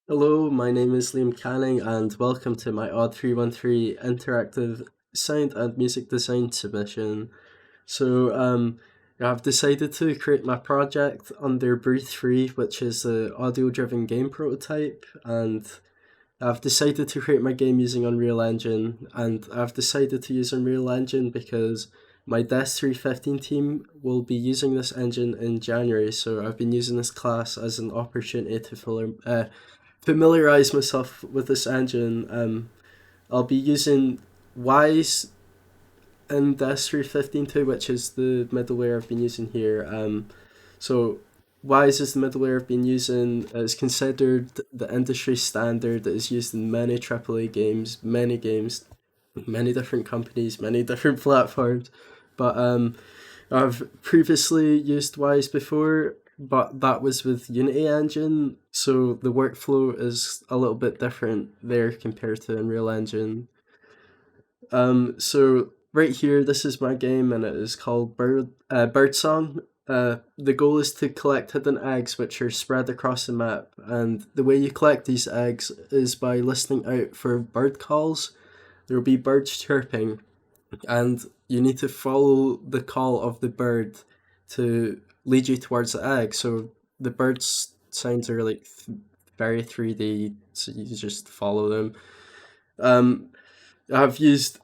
Hello, my name is Liam Canning, and welcome to my AUD313 interactive sound and music design submission. So, I've decided to create my project under Breathe Free, which is the audio driven game prototype, and I've decided to create my game using Unreal Engine, and I've decided to use Unreal Engine because my Death 315 team will be using this engine in January, so I've been using this class as an opportunity to familiarize myself with this engine. I'll be using Wise in Death 315 too, which is the middleware I've been using here. So Wise is the middleware I've been using. It's considered the industry standard that is used in many AAA games, many different companies, many different platforms. But I've previously used Wise before, but that was with Unity Engine, so the workflow is a little bit different there compared to Unreal Engine. So right here, this is my game, and it is called Birdsong. The goal is to collect hidden eggs which are spread across the map, and the way you collect these eggs is by listening out for bird calls. There will be birds chirping, and you need to follow the call of the bird to lead you towards the egg. So the birds' sounds are like very 3D, so you just follow them. Um, I've used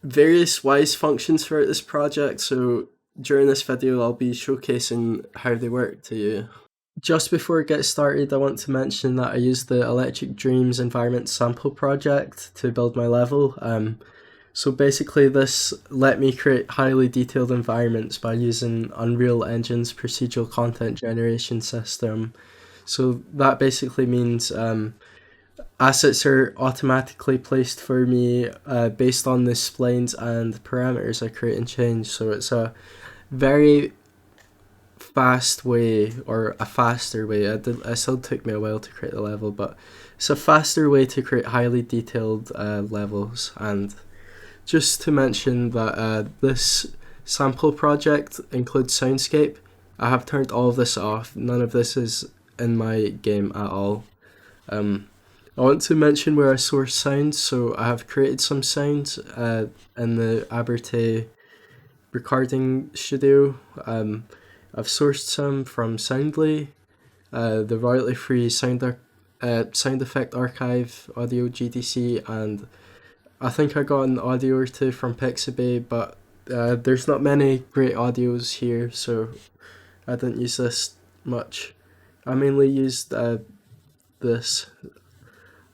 various Wise functions throughout this project, so during this video I'll be showcasing how they work to you. Just before I get started, I want to mention that I used the Electric Dreams Environment Sample project to build my level. So basically, this let me create highly detailed environments by using Unreal Engine's procedural content generation system. So that basically means assets are automatically placed for me based on the splines and parameters I create and change. So it's a very fast way, or a faster way. It still took me a while to create the level, but it's a faster way to create highly detailed levels. And just to mention that this sample project includes soundscape. I have turned all of this off. None of this is in my game at all. Um, I want to mention where I source sounds. So I have created some sounds in the AUD313 recording studio. I've sourced some from Soundly, the royalty-free sound effect archive, audio GDC, and I think I got an audio or two from Pixabay, but there's not many great audios here, so I didn't use this much. I mainly used this,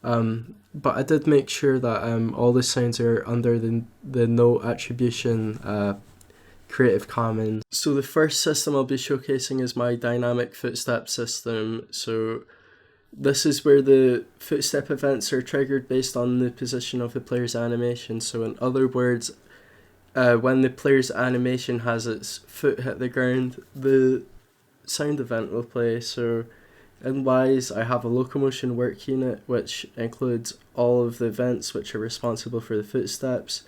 but I did make sure that all the sounds are under the no attribution Creative Commons. So the first system I'll be showcasing is my dynamic footstep system. So this is where the footstep events are triggered based on the position of the player's animation. So in other words, when the player's animation has its foot hit the ground, the sound event will play. So in Wise, I have a locomotion work unit which includes all of the events which are responsible for the footsteps.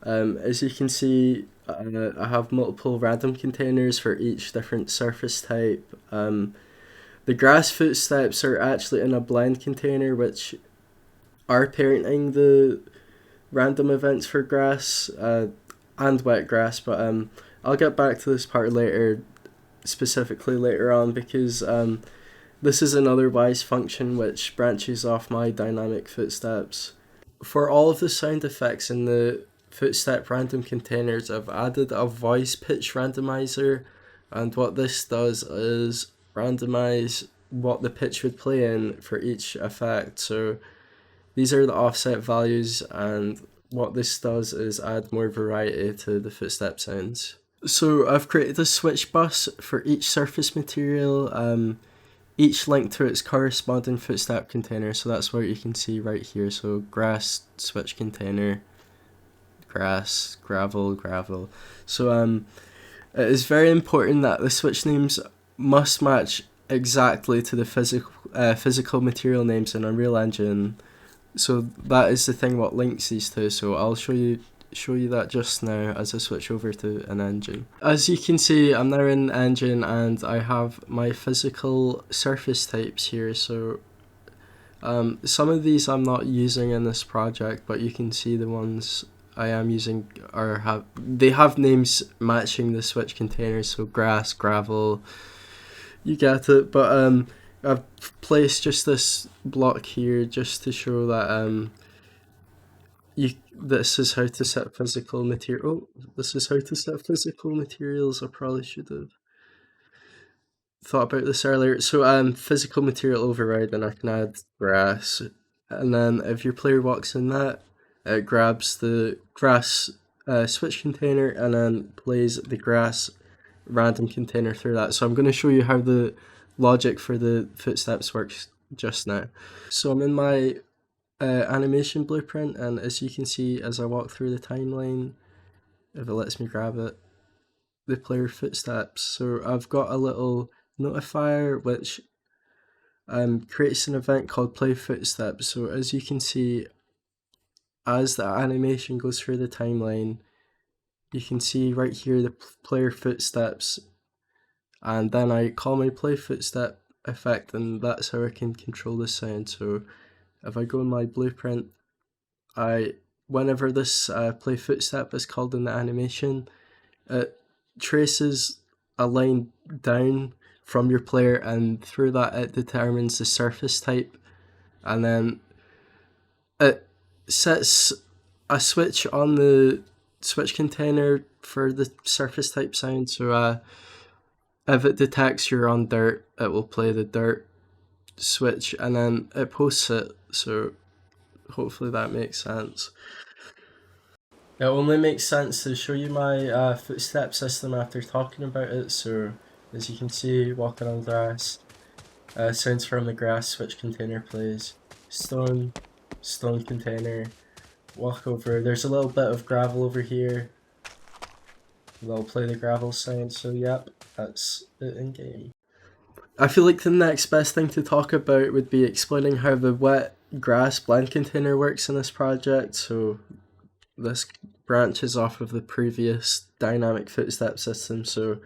As you can see, I have multiple random containers for each different surface type. The grass footsteps are actually in a blend container which are parenting the random events for grass and wet grass, but I'll get back to this part later, specifically later on, because this is another Wise function which branches off my dynamic footsteps. For all of the sound effects in the footstep random containers, I've added a voice pitch randomizer, and what this does is randomize what the pitch would play in for each effect. So these are the offset values, and what this does is add more variety to the footstep sounds. So I've created a switch bus for each surface material, each linked to its corresponding footstep container. So that's what you can see right here. So grass, switch container, grass, gravel, gravel. So it is very important that the switch names must match exactly to the physical material names in Unreal Engine. So that is the thing what links these two. So I'll show you that just now as I switch over to an engine. As you can see, I'm now in engine and I have my physical surface types here. So Some of these I'm not using in this project, but you can see the ones I am using they have names matching the switch containers, so grass, gravel, you get it. But I've placed just this block here just to show that you this is how to set physical material. Oh, this is how to set physical materials. I probably should have thought about this earlier. So physical material override, and I can add grass, and then if your player walks in that, it grabs the grass switch container and then plays the grass random container through that. So I'm going to show you how the logic for the footsteps works just now. So I'm in my animation blueprint, and as you can see as I walk through the timeline, if it lets me grab it, the player footsteps. So I've got a little notifier which creates an event called play footsteps. So as you can see, as the animation goes through the timeline, you can see right here the player footsteps, and then I call my play footstep effect, and that's how I can control the sound. So if I go in my blueprint, whenever this play footstep is called in the animation, it traces a line down from your player, and through that it determines the surface type, and then it sets a switch on the switch container for the surface type sound. So if it detects you're on dirt, it will play the dirt switch, and then it posts it. So hopefully that makes sense. It only makes sense to show you my footstep system after talking about it. So as you can see, walking on grass, sounds from the grass, switch container plays, stone, stone container, walk over, there's a little bit of gravel over here, they'll play the gravel sound. So yep, that's it in game. I feel like the next best thing to talk about would be explaining how the wet grass blend container works in this project. So this branches off of the previous dynamic footstep system. So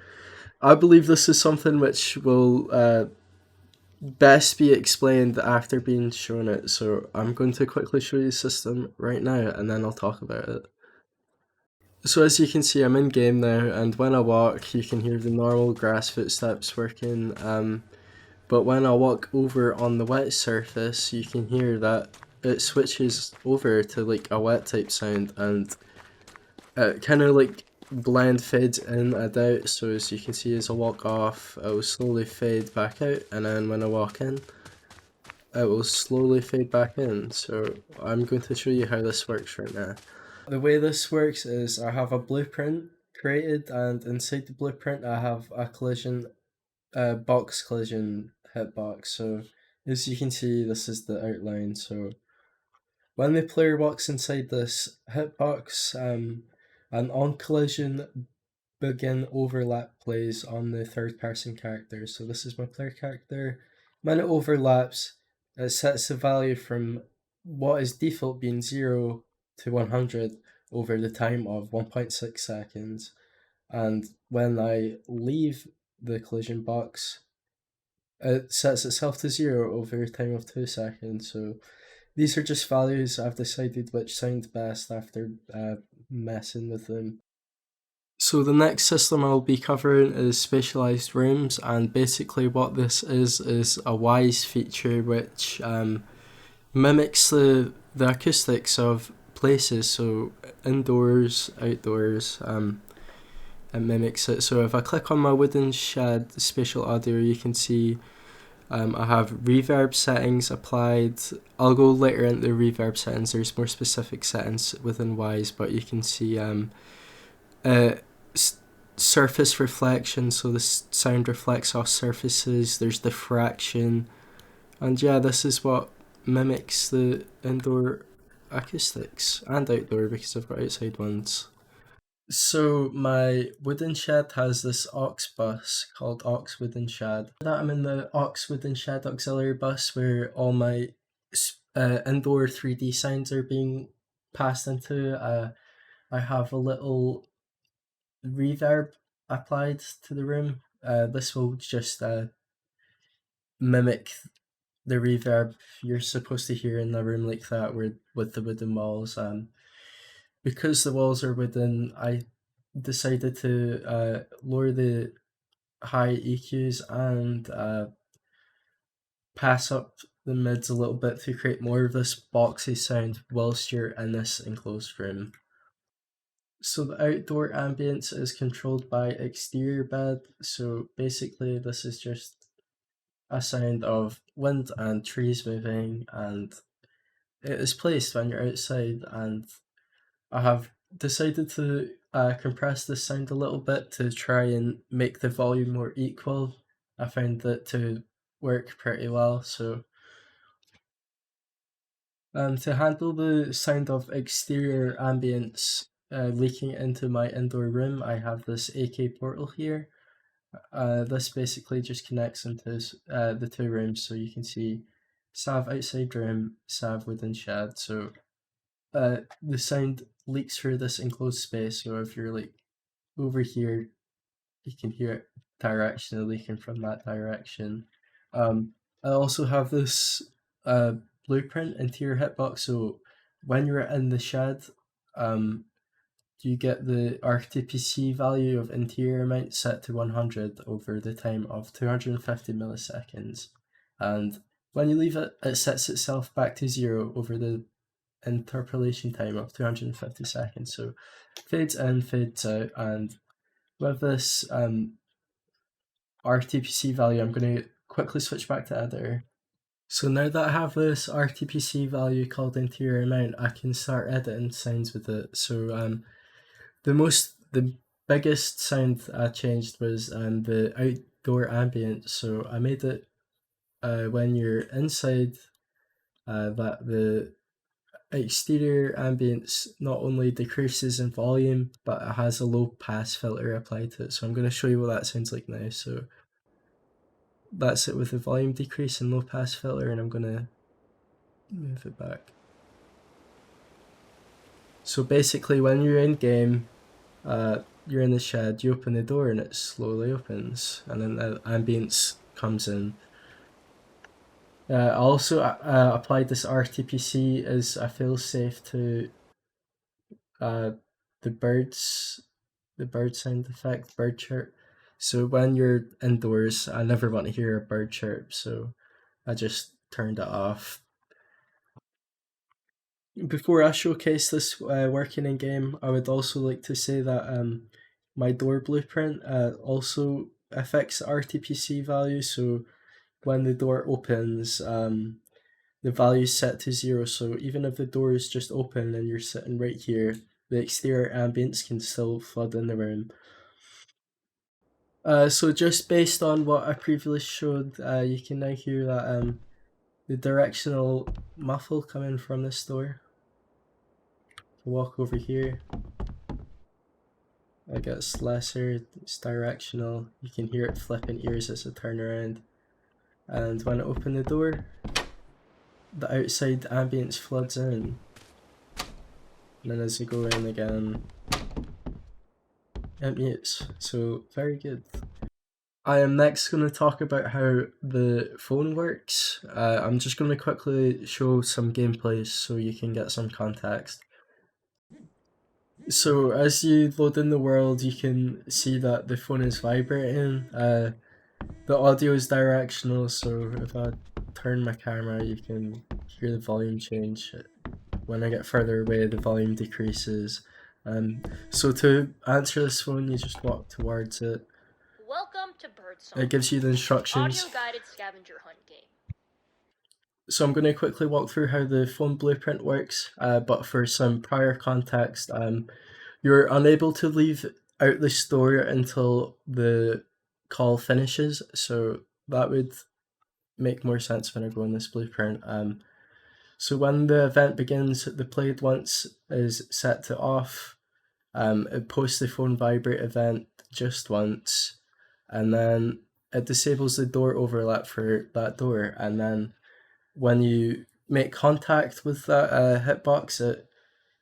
I believe this is something which will best be explained after being shown it. So I'm going to quickly show you the system right now, and then I'll talk about it. So as you can see, I'm in game now, and when I walk, you can hear the normal grass footsteps working. But when I walk over on the wet surface, you can hear that it switches over to like a wet type sound, and it kind of like blend fades in and out. So as you can see, as I walk off, it will slowly fade back out, and then when I walk in, it will slowly fade back in. So I'm going to show you how this works right now. The way this works is I have a blueprint created, and inside the blueprint I have a collision box collision hitbox. So as you can see, this is the outline. So when the player walks inside this hitbox, an on collision begin overlap plays on the third person character. So this is my player character. When it overlaps, it sets the value from what is default being 0 to 100 over the time of 1.6 seconds. And when I leave the collision box, it sets itself to 0 over a time of 2 seconds. So these are just values I've decided which sound best after messing with them. So the next system I'll be covering is spatialized rooms, and basically what this is a wise feature which mimics the acoustics of places. So indoors, outdoors, it mimics it. So if I click on my wooden shed spatial audio, you can see I have reverb settings applied. I'll go later into reverb settings. There's more specific settings within Wise, but you can see surface reflection, so the sound reflects off surfaces. There's diffraction, and yeah, this is what mimics the indoor acoustics and outdoor, because I've got outside ones. So my wooden shed has this aux bus called aux wooden shed. I'm in the aux wooden shed auxiliary bus where all my indoor 3D signs are being passed into. I have a little reverb applied to the room. This will just mimic the reverb you're supposed to hear in a room like that with the wooden walls. Because the walls are wooden, I decided to lower the high EQs and pass up the mids a little bit to create more of this boxy sound whilst you're in this enclosed room. So the outdoor ambience is controlled by exterior bed. So basically, this is just a sound of wind and trees moving, and it is placed when you're outside. And I have decided to compress this sound a little bit to try and make the volume more equal. I found that to work pretty well. So to handle the sound of exterior ambience leaking into my indoor room, I have this AK portal here. This basically just connects into the two rooms, so you can see Sav outside room, Sav within shed. So the sound leaks through this enclosed space. So if you're like over here, you can hear it directionally leaking from that direction. I also have this blueprint interior hitbox. So when you're in the shed, you get the RTPC value of interior amount set to 100 over the time of 250 milliseconds. And when you leave it, it sets itself back to 0 over the interpolation time of 250 seconds. So fades in, fades out, and with this RTPC value, I'm going to quickly switch back to editor. So now that I have this RTPC value called interior amount, I can start editing sounds with it. So the biggest sound I changed was the outdoor ambience. So I made it when you're inside that the exterior ambience not only decreases in volume, but it has a low pass filter applied to it. So I'm going to show you what that sounds like now. So that's it with the volume decrease and low pass filter, and I'm going to move it back. So basically, when you're in game, you're in the shed, you open the door and it slowly opens, and then the ambience comes in. I also applied this RTPC as a failsafe to the bird sound effect, bird chirp. So when you're indoors, I never want to hear a bird chirp, so I just turned it off. Before I showcase this working in game, I would also like to say that my door blueprint also affects RTPC value. So when the door opens, the value is set to 0. So even if the door is just open and you're sitting right here, the exterior ambience can still flood in the room. So just based on what I previously showed, you can now hear that the directional muffle coming from this door. Walk over here. It gets lesser, it's directional. You can hear it flipping ears as I turn around. And when I open the door, the outside ambience floods in. And then as you go in again, it mutes. So very good. I am next going to talk about how the phone works. I'm just going to quickly show some gameplays so you can get some context. So as you load in the world, you can see that the phone is vibrating. The audio is directional, so if I turn my camera, you can hear the volume change. When I get further away, the volume decreases. So to answer this phone, you just walk towards it. Welcome to Birdsong. It gives you the instructions. Audio-guided scavenger hunt game. So I'm going to quickly walk through how the phone blueprint works, but for some prior context, you're unable to leave out the store until the call finishes, so that would make more sense when I go in this blueprint. So when the event begins, the played once is set to off. It posts the phone vibrate event just once, and then it disables the door overlap for that door, and then when you make contact with that hitbox, it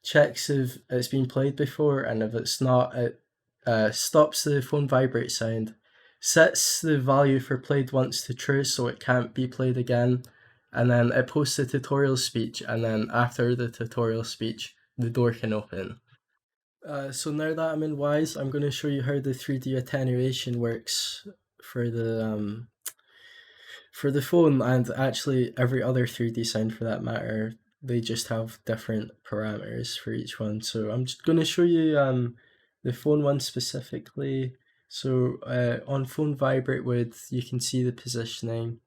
checks if it's been played before, and if it's not, it stops the phone vibrate sound, sets the value for played once to true so it can't be played again, and then it posts a tutorial speech, and then after the tutorial speech, the door can open. So now that I'm in Wise, I'm going to show you how the 3D attenuation works for the phone, and actually every other 3D sound for that matter. They just have different parameters for each one. So I'm just going to show you the phone one specifically. So on phone vibrate with, you can see the positioning.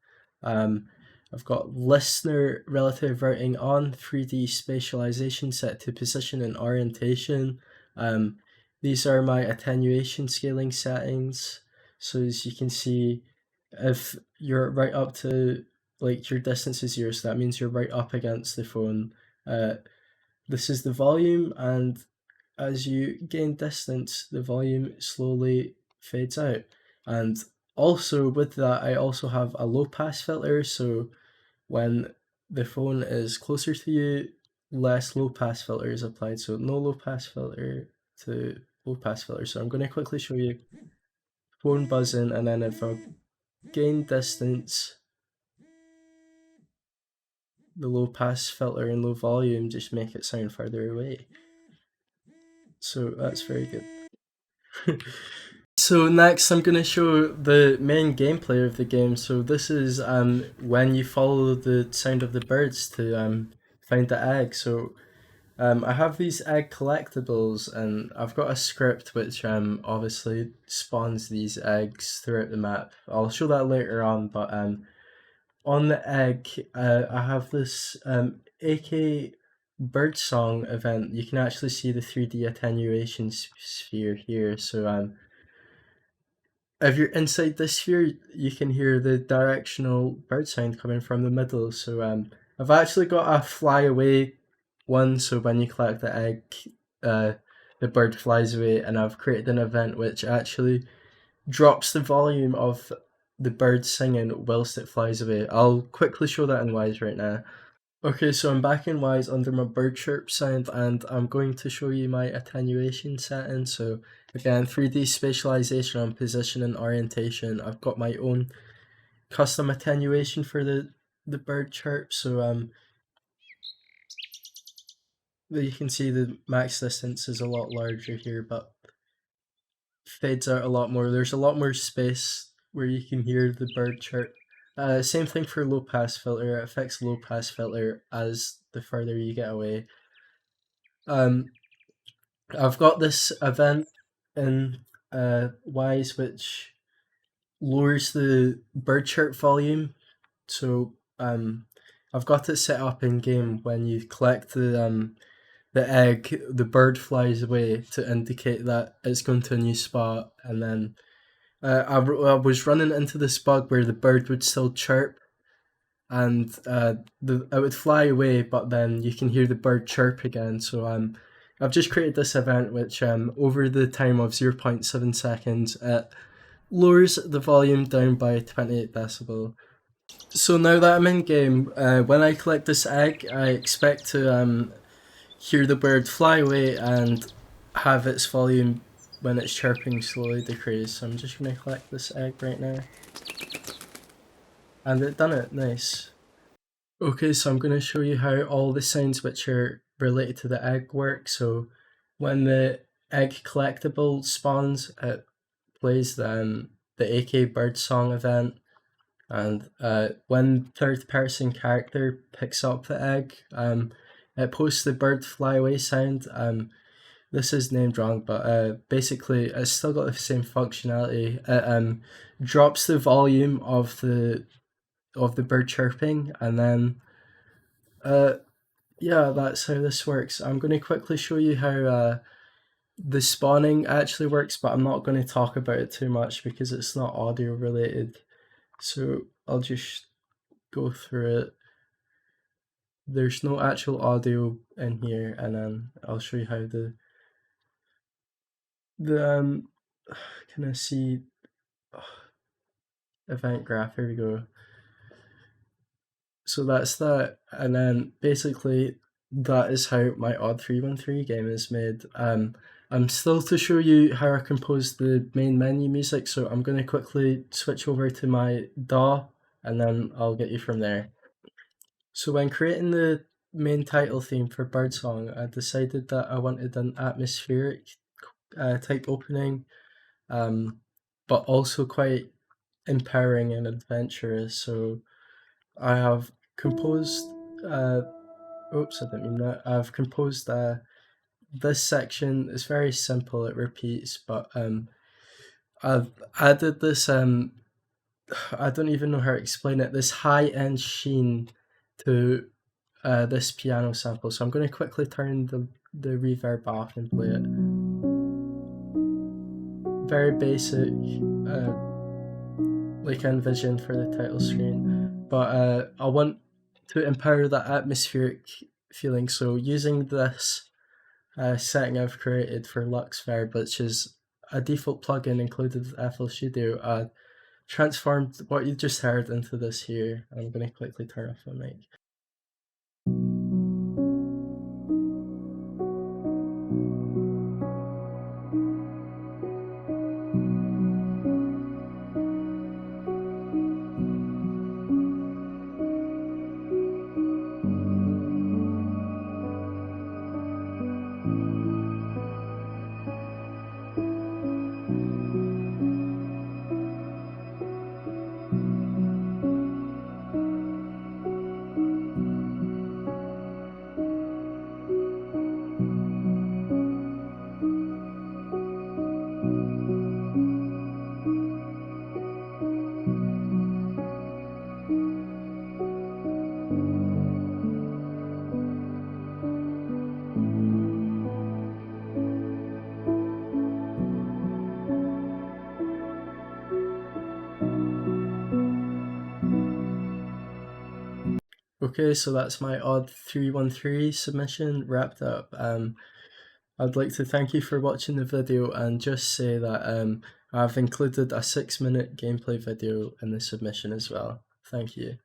Um, I've got listener relative routing on, 3D spatialization set to position and orientation. Um, these are my attenuation scaling settings. So as you can see, if you're right up to, like, your distance is 0, so that means you're right up against the phone. Uh, this is the volume, and as you gain distance, the volume slowly fades out. And also with that, I also have a low pass filter, so when the phone is closer to you, less low pass filter is applied. So no low pass filter to low pass filter. So I'm going to quickly show you phone buzzing, and then if I gain distance, the low pass filter and low volume just make it sound further away. So that's very good. So next I'm going to show the main gameplay of the game. So this is when you follow the sound of the birds to find the egg. So I have these egg collectibles, and I've got a script which obviously spawns these eggs throughout the map. I'll show that later on, but on the egg, I have this AK Birdsong event. You can actually see the 3D attenuation sphere here. So if you're inside this sphere, you can hear the directional bird sound coming from the middle. So I've actually got a fly away one. So when you collect the egg, uh, the bird flies away, and I've created an event which actually drops the volume of the bird singing whilst it flies away. I'll quickly show that in Wise right now. Okay, so I'm back in Wise under my bird chirp sound, and I'm going to show you my attenuation settings. So again, 3D spatialization on position and orientation. I've got my own custom attenuation for the bird chirp. So you can see the max distance is a lot larger here, but fades out a lot more. There's a lot more space where you can hear the bird chirp. Same thing for low pass filter. It affects low pass filter as the further you get away. I've got this event in Wise which lowers the bird chirp volume. So I've got it set up in game. When you collect the egg, the bird flies away to indicate that it's going to a new spot, and then I was running into this bug where the bird would still chirp, and it would fly away, but then you can hear the bird chirp again. So I've just created this event which over the time of 0.7 seconds, it lowers the volume down by 28 decibel. So now that I'm in game, when I collect this egg, I expect to hear the bird fly away and have its volume when it's chirping slowly decrease. So I'm just going to collect this egg right now. And it done it, nice. Okay, so I'm going to show you how all the sounds which are related to the egg work. So when the egg collectible spawns, it plays the AK Birdsong event. And when third person character picks up the egg, it posts the bird fly away sound. This is named wrong, but basically it's still got the same functionality. It drops the volume of the bird chirping, and then yeah, that's how this works. I'm going to quickly show you how the spawning actually works, but I'm not going to talk about it too much because it's not audio related. So I'll just go through it. There's no actual audio in here, and then I'll show you how the can I see event graph? Here we go. So that's that, and then basically that is how my AUD313 game is made. I'm still to show you how I compose the main menu music, so I'm going to quickly switch over to my DAW, and then I'll get you from there. So when creating the main title theme for Birdsong, I decided that I wanted an atmospheric type opening, um, but also quite empowering and adventurous. So I have composed. Oops, I didn't mean that. I've composed this section. It's very simple. It repeats, but I've added this. I don't even know how to explain it. This high end sheen to this piano sample. So I'm going to quickly turn the reverb off and play it. Very basic, uh, like I envisioned for the title screen, but I want to empower that atmospheric feeling. So using this setting I've created for Lux Verb, which is a default plugin included with FL Studio, transformed what you just heard into this here. I'm going to quickly turn off the mic. Okay, so that's my AUD313 submission wrapped up. I'd like to thank you for watching the video and just say that I've included a 6-minute gameplay video in the submission as well. Thank you.